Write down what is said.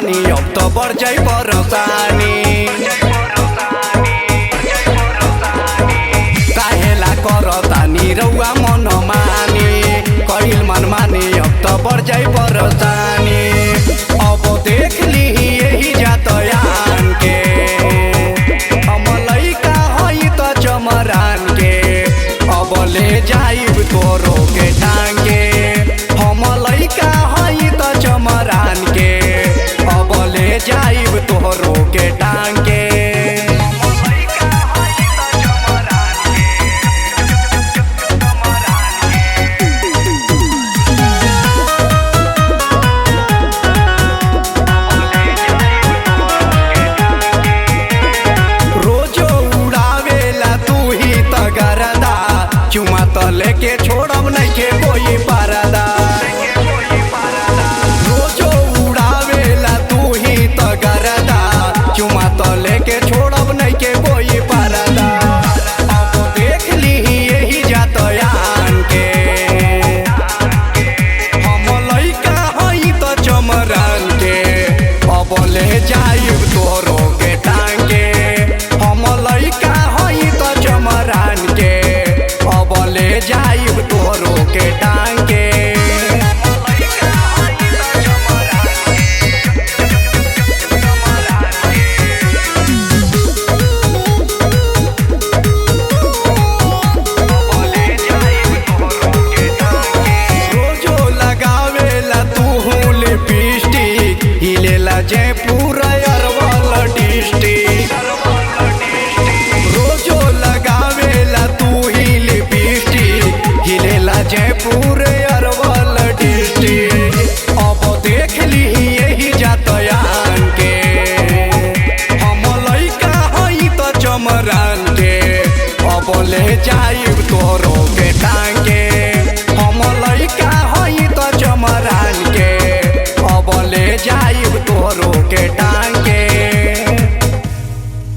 मनमानी अब तो बढ़ जाई परेशानी। काहेला करतानी रउआ मनमानी, कइल मनमानी अब तो बढ़ जाई परेशानी। अब देख ली यही जातयान के, हम लइका हई त चमरान के, अब ले जाइब तोरो के टांगे। हम लइका हई त चमरान के, अब ले जाइब तोरो के टांगे। चुमा तो लेके छोड़ब नहीं के कोई पारदा, रोजो उड़ावेला तू ही तो गरदा। चुमा तो लेके छोड़ब नहीं के कोई पारदा। अब देख ली यही जातयान के, हम लइका हई तो चमरान के, अब ले जाइब तोरो के टांगे। हम लइका हई तो चमरान के, अब ले जाइब तोरो के टांगे। रोजो लगावेला तू लिपस्टिक, हिलेला जयपुर अरवल डिस्ट्रिक्ट। रोजो लगावेला तू हिलेला जयपुर अरवल डिस्ट्रिक्ट। अब देख ली यही जातयान के, हम लइका हई त चमरान के, अब ले जाइब तोरो के टांगे। हम लइका हई त चमरान के, अब ले जाइब तोरो के टांगे।